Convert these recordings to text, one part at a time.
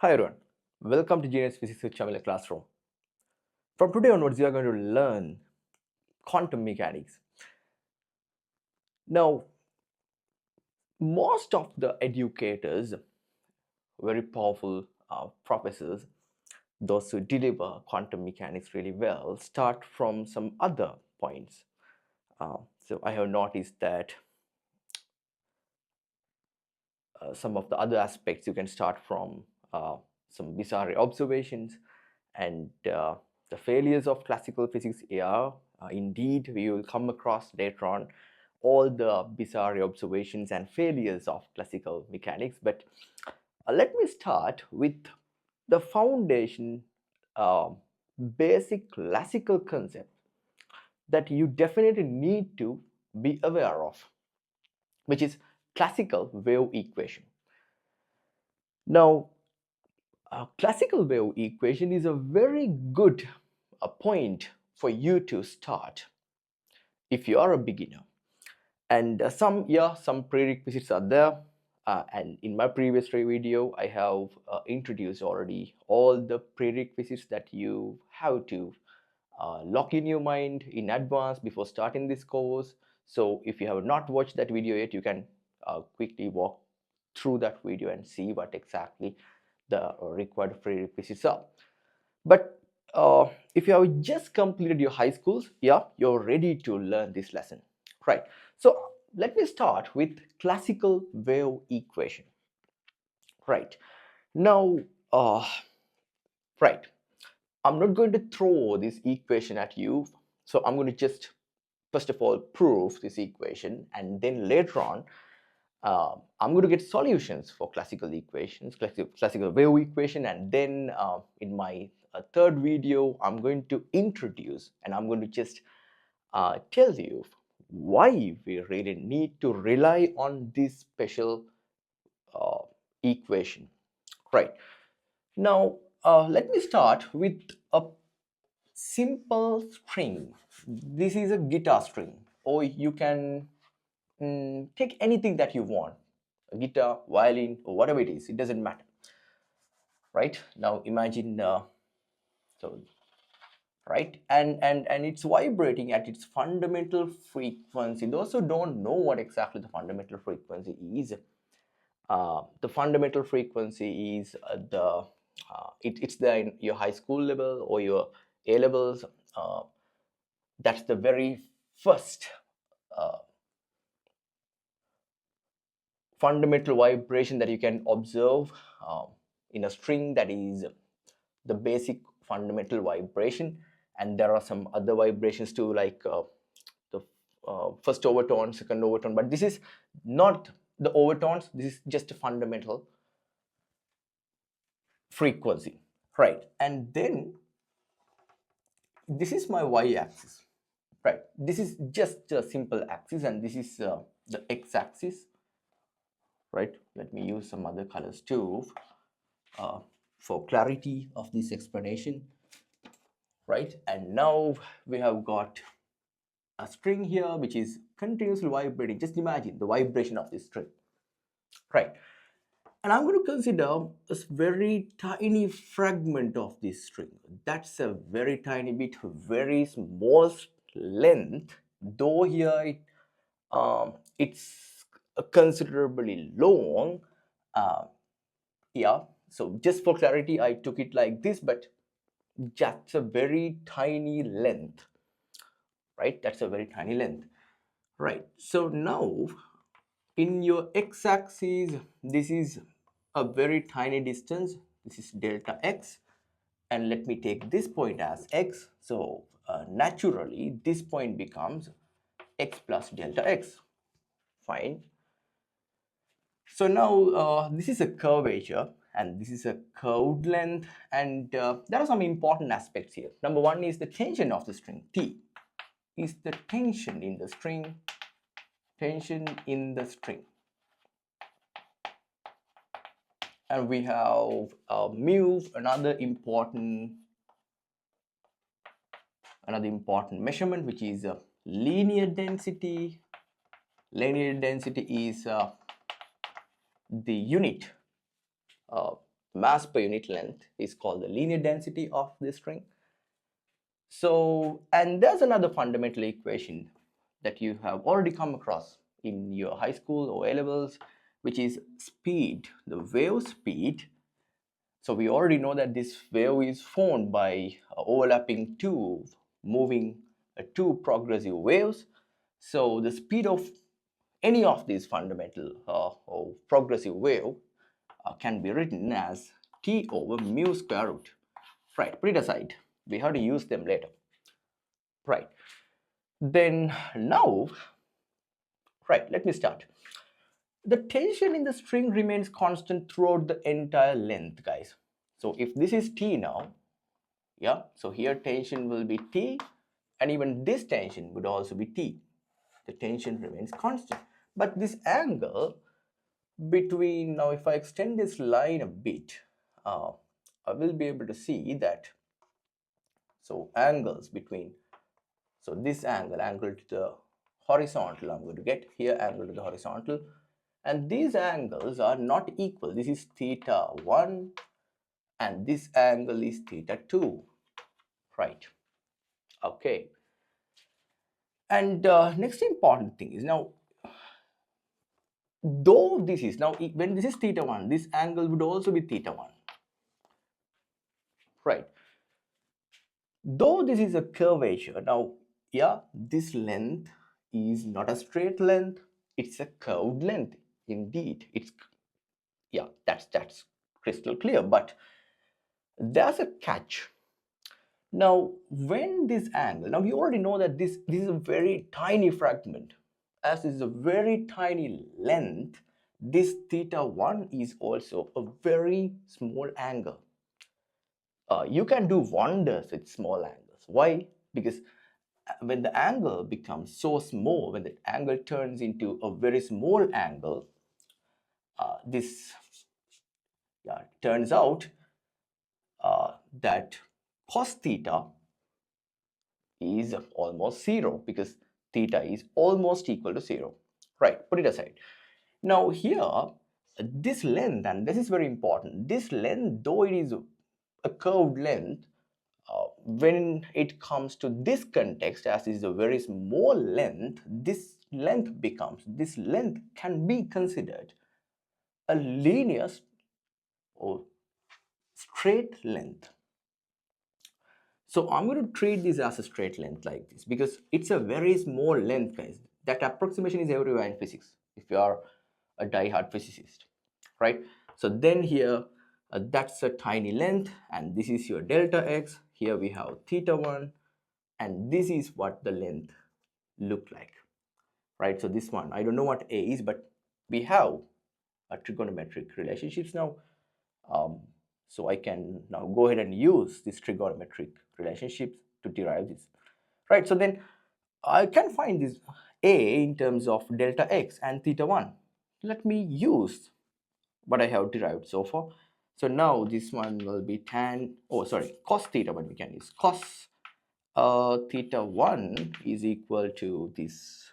Hi everyone, welcome to Genius Physics with Chamila Classroom. From today onwards, you are going to learn quantum mechanics. Now, most of the educators, very powerful professors, those who deliver quantum mechanics really well, start from some other points. So I have noticed that some of the other aspects you can start from some bizarre observations and the failures of classical physics. Indeed, we will come across later on all the bizarre observations and failures of classical mechanics. But let me start with the foundation, uh, basic classical concept that you definitely need to be aware of, which is classical wave equation. Now, a classical wave equation is a very good point for you to start if you are a beginner. And some prerequisites are there. And in my previous video, I have introduced already all the prerequisites that you have to lock in your mind in advance before starting this course. So if you have not watched that video yet, you can quickly walk through that video and see what exactly the required prerequisites are. But if you have just completed your high schools, you're ready to learn this lesson, right? So let me start with classical wave equation, right? Now, right, I'm not going to throw this equation at you, so I'm going to just first of all prove this equation, and then later on I'm going to get solutions for classical equations, classical wave equation, and then in my third video, I'm going to introduce and I'm going to just tell you why we really need to rely on this special uh, equation. Right. Now, let me start with a simple string. This is a guitar string, or you can take anything that you want, a guitar, violin, or whatever it is, it doesn't matter. Right. Now imagine so right, and it's vibrating at its fundamental frequency. Those who don't know what exactly the fundamental frequency is, the fundamental frequency is it's there in your high school level or your A levels. That's the very first uh, fundamental vibration that you can observe in a string. That is the basic fundamental vibration, and there are some other vibrations too, like the first overtone, second overtone, but this is not the overtones. This is just a fundamental frequency, right? And then this is my y-axis, right? This is just a simple axis, and this is the x-axis, right? Let me use some other colors too uh, for clarity of this explanation, right? And now we have got a string here which is continuously vibrating. Just imagine the vibration of this string, right? And I'm going to consider a very tiny fragment of this string. That's a very tiny bit, very small length, though here it's considerably long. uh, yeah, so just for clarity I took it like this, but just a very tiny length, right? That's a very tiny length, right? So now in your x-axis, this is a very tiny distance. This is delta x, and let me take this point as x. So naturally this point becomes x plus delta x. Fine. So now this is a curvature and this is a curved length, and there are some important aspects here. Number one is the tension of the string. T is the tension in the string, and we have mu, another important measurement, which is linear density. Linear density is the unit mass per unit length is called the linear density of this string. So, and there's another fundamental equation that you have already come across in your high school or A levels, which is speed, the wave speed. So we already know that this wave is formed by overlapping two progressive waves. So the speed of any of these fundamental or progressive wave can be written as t over mu square root. Right, put it aside. We have to use them later. Right. Then now, right, let me start. The tension in the string remains constant throughout the entire length, guys. So if this is t now, yeah, so here tension will be t, and even this tension would also be t. The tension remains constant. But this angle between, now if I extend this line a bit, I will be able to see that, so angles between, so this angle to the horizontal, I'm going to get here angle to the horizontal, and these angles are not equal. This is theta 1 and this angle is theta 2, right? Okay. And next important thing is, now though this is, now when this is theta 1, this angle would also be theta 1, right? Though this is a curvature, now yeah, this length is not a straight length, it's a curved length. Indeed, it's, yeah, that's crystal clear, but there's a catch. Now when this angle, now we already know that this is a very tiny fragment. As this is a very tiny length, this theta 1 is also a very small angle. You can do wonders with small angles. Why? Because when the angle becomes so small, when the angle turns into a very small angle, this turns out that cos theta is almost 0, because theta is almost equal to 0. Right, put it aside. Now here, this length, and this is very important, this length, though it is a curved length, when it comes to this context, as is a very small length, this length can be considered a linear or straight length. So I'm going to treat this as a straight length like this, because it's a very small length, guys. That approximation is everywhere in physics if you are a die-hard physicist, right? So then here, that's a tiny length, and this is your delta x. Here we have theta 1, and this is what the length look like, right? So this one, I don't know what a is, but we have a trigonometric relationships now. So I can now go ahead and use this trigonometric relationships to derive this, right? So then I can find this a in terms of delta x and theta 1. Let me use what I have derived so far. So now this one will be cos theta 1. We can use cos theta 1 is equal to this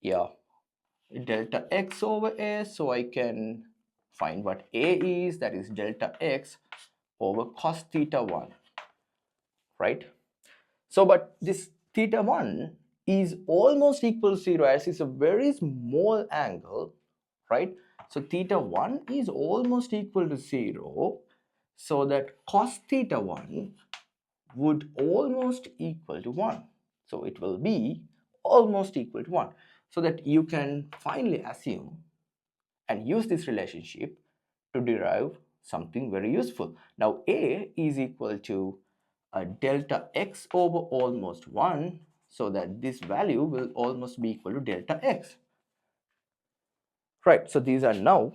delta x over a. So I can find what a is, that is delta x over cos theta 1, right? So but this theta 1 is almost equal to 0, as it's a very small angle, right? So theta 1 is almost equal to 0, so that cos theta 1 would almost equal to 1. So it will be almost equal to 1, so that you can finally assume and use this relationship to derive something very useful. Now a is equal to delta x over almost 1, so that this value will almost be equal to delta x. Right, so these are now,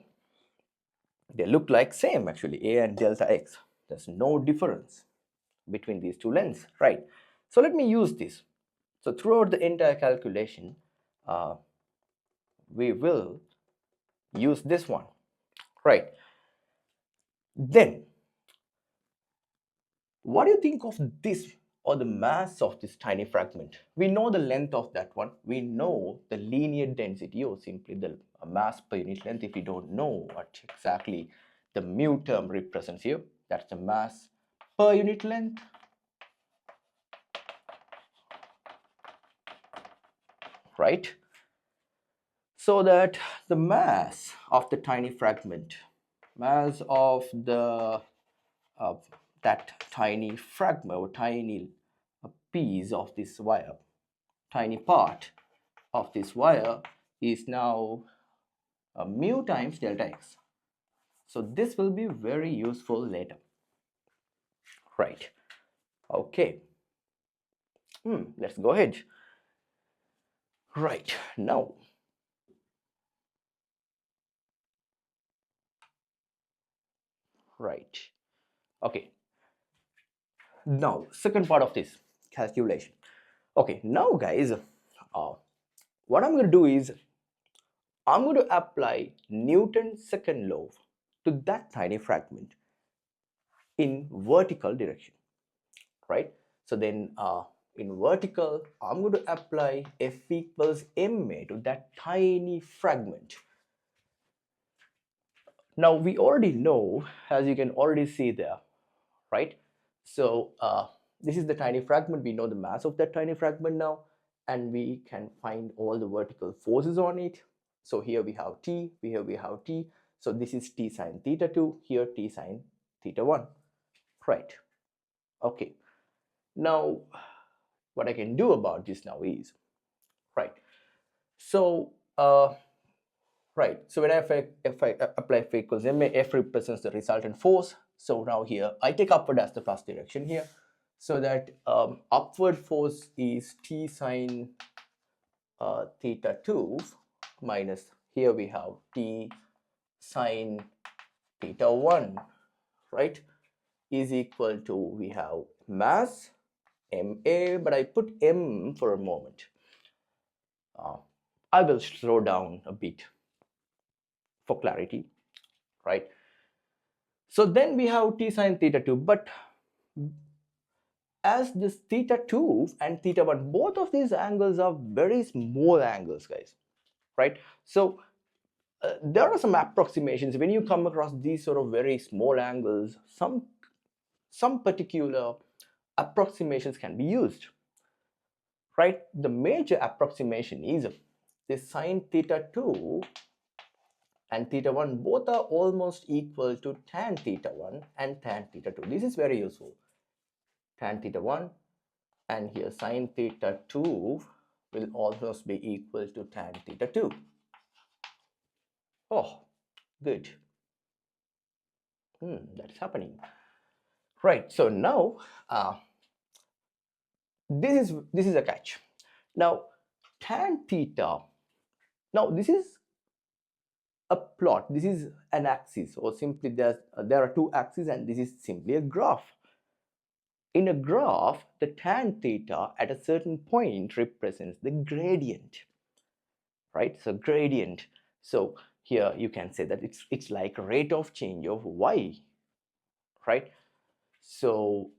they look like same actually, a and delta x. There's no difference between these two lengths, right? So let me use this. So throughout the entire calculation, we will use this one, right? Then what do you think of this, or the mass of this tiny fragment? We know the length of that one. We know the linear density, or simply the mass per unit length, if you don't know what exactly the mu term represents here. That's the mass per unit length. Right? So that the mass of the tiny fragment, mass of that tiny fragment or tiny piece of this wire, tiny part of this wire is now mu times delta x. So this will be very useful later. Right. Okay. Let's go ahead. Right. Now. Right. Okay. Now, second part of this calculation. Okay. Now, guys, what I'm going to do is I'm going to apply Newton's second law to that tiny fragment in vertical direction, right? So then in vertical, I'm going to apply F equals ma to that tiny fragment. Now we already know, as you can already see there, right? So this is the tiny fragment. We know the mass of that tiny fragment now, and we can find all the vertical forces on it. So here we have T, here we have T. So this is T sine theta 2, here T sine theta 1, right? Okay. Now, what I can do about this now is, right? So, right. So when if I apply F equals ma, F represents the resultant force. So now here I take upward as the first direction here, so that upward force is T sine theta 2 minus here we have T sine theta 1, right, is equal to, we have mass ma, but I put m for a moment. I will slow down a bit for clarity, right? So then we have T sine theta 2, but as this theta 2 and theta 1, both of these angles are very small angles, guys, right? So there are some approximations when you come across these sort of very small angles. Some particular approximations can be used, right? The major approximation is this sine theta 2 and theta 1 both are almost equal to tan theta 1 and tan theta 2. This is very useful. Tan theta 1 and here sine theta 2 will almost be equal to tan theta 2. Oh, good. That's happening. Right, so now this is a catch. Now tan theta, now this is a plot, this is an axis, or simply there are two axes and this is simply a graph. In a graph, the tan theta at a certain point represents the gradient, right? So gradient. So here you can say that it's like a rate of change of y, right? So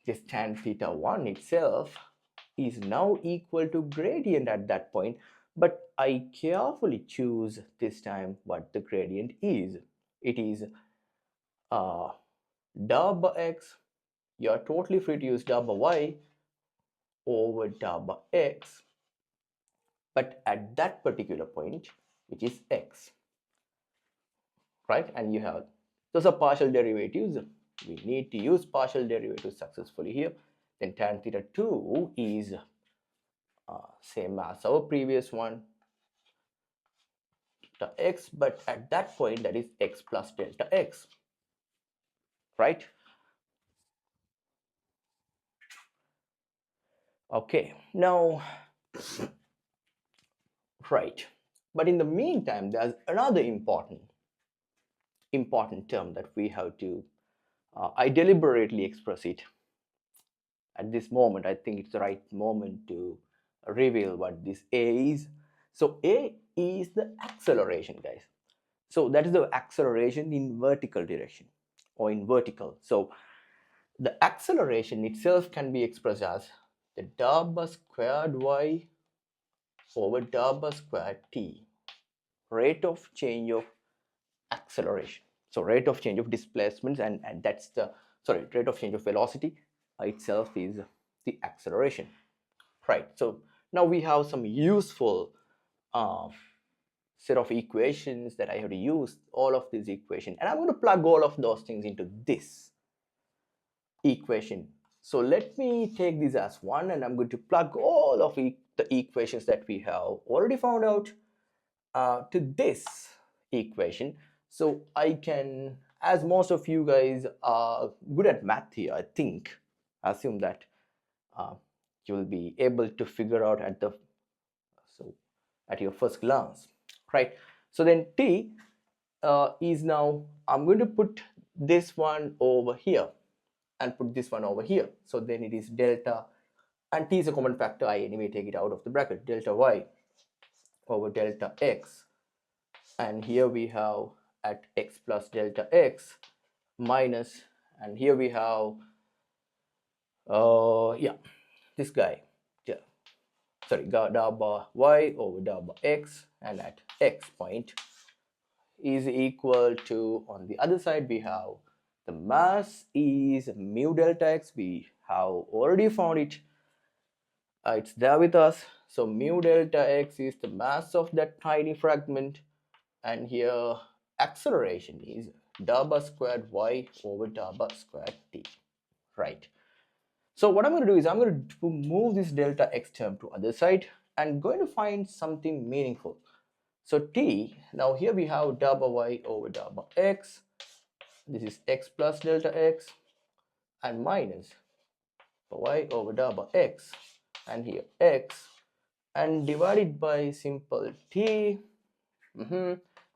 this tan theta 1 itself is now equal to gradient at that point, but I carefully choose this time what the gradient is. It is dou by x. You are totally free to use dou by y over dou by x, but at that particular point, which is x, right? And you have, those are partial derivatives. We need to use partial derivatives successfully here. Then tan theta 2 is same as our previous one, the x, but at that point that is x plus delta x, right? Okay, now, right, but in the meantime there's another important term that we have to I deliberately express it at this moment. I think it's the right moment to reveal what this a is. So a is the acceleration, guys. So that is the acceleration in vertical direction or in vertical. So the acceleration itself can be expressed as the dou by squared y over dou by squared t, rate of change of acceleration. So rate of change of displacements, and that's the, sorry, rate of change of velocity itself is the acceleration, right? So now we have some useful uh, set of equations that I have to use all of these equations, and I'm going to plug all of those things into this equation. So let me take this as one, and I'm going to plug all of the equations that we have already found out to this equation. So I can, as most of you guys are good at math here, I think, assume that you will be able to figure out at the, so at your first glance, right? So then t is now, I'm going to put this one over here and put this one over here. So then it is delta, and t is a common factor, I anyway take it out of the bracket, delta y over delta x, and here we have at x plus delta x minus, and here we have yeah, this guy, yeah, sorry, da bar y over da bar x, and at x point is equal to, on the other side we have the mass is mu delta x. We have already found it, it's there with us. So mu delta x is the mass of that tiny fragment, and here acceleration is da bar squared y over da bar squared t, right? So what I'm going to do is I'm going to move this delta x term to other side and going to find something meaningful. So t, now here we have da bar y over da bar x, this is x plus delta x, and minus y over da bar x, and here x, and divided by simple t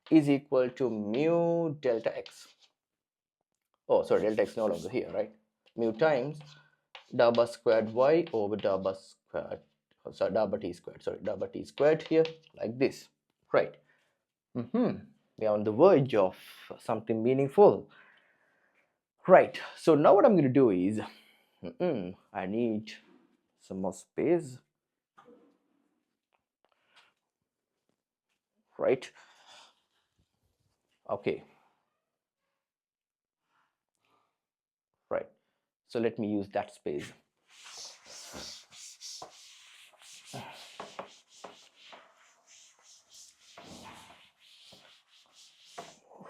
is equal to mu delta x. Oh, sorry, delta x no longer here, right? Mu times da bar squared y over da bar squared, oh, sorry, da bar t squared, sorry, da bar t squared here, like this, right? We are on the verge of something meaningful, right? So now what I'm going to do is, I need some more space, right? Okay, right. So let me use that space.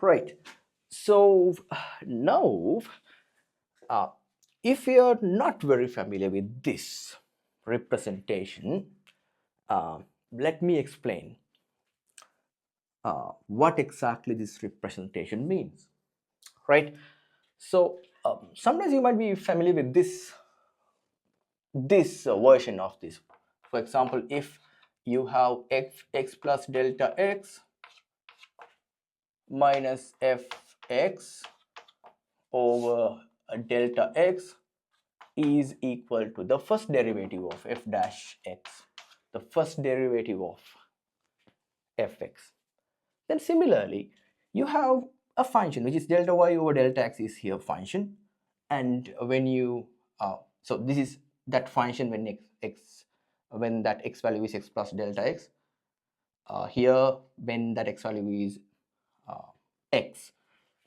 Right. So now, if you are not very familiar with this representation, let me explain what exactly this representation means, right? So sometimes you might be familiar with this version of this. For example, if you have x plus delta x minus fx over delta x is equal to the first derivative of f dash x, the first derivative of fx. Then similarly, you have a function which is delta y over delta x is here function, and when you so this is that function when when that x value is x plus delta x, here when that x value is x.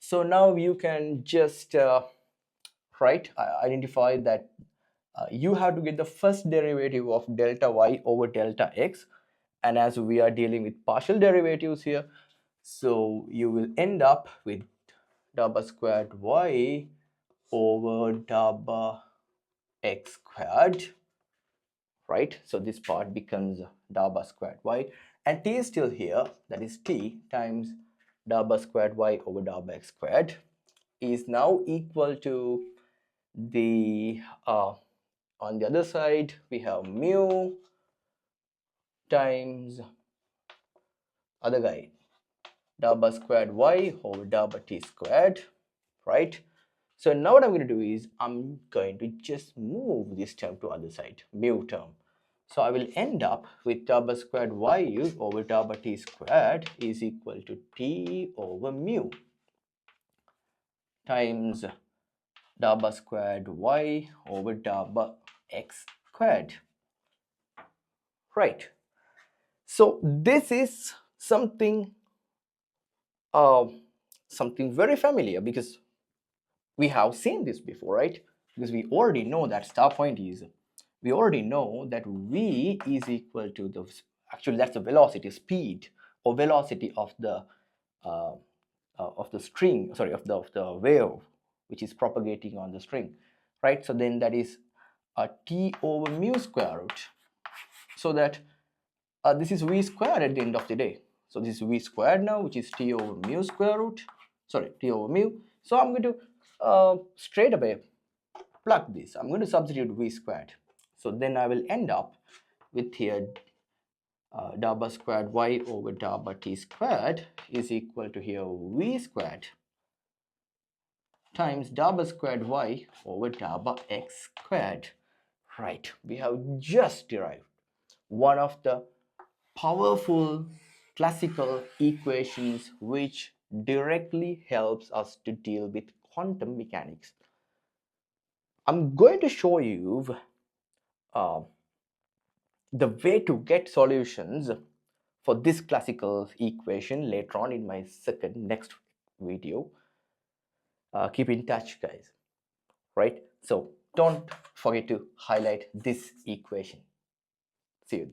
So now you can just identify that you have to get the first derivative of delta y over delta x, and as we are dealing with partial derivatives here, so you will end up with da bar squared y over da bar x squared, right? So this part becomes da bar squared y, and t is still here, that is t times da bar squared y over da bar x squared is now equal to the on the other side we have mu times other guy da bar squared y over da bar t squared, right? So now what I'm going to do is I'm going to just move this term to other side, mu term. So I will end up with da bar squared y over da bar t squared is equal to t over mu times da bar squared y over da bar x squared, right? So this is something something very familiar because we have seen this before, right? Because we already know that star point is, we already know that v is equal to the, actually that's the velocity, speed or velocity uh, of the string, sorry, of the wave which is propagating on the string, right? So then that is a t over mu square root. So that this is v squared at the end of the day. So this is v squared now, which is t over mu square root, sorry, t over mu. So I'm going to straight away plug this. I'm going to substitute v squared. So then I will end up with here dabba squared y over dabba t squared is equal to here v squared times dabba squared y over dabba x squared. Right, we have just derived one of the powerful classical equations which directly helps us to deal with quantum mechanics. I'm going to show you uh, the way to get solutions for this classical equation later on in my next video. Keep in touch, guys, right? So don't forget to highlight this equation. See you.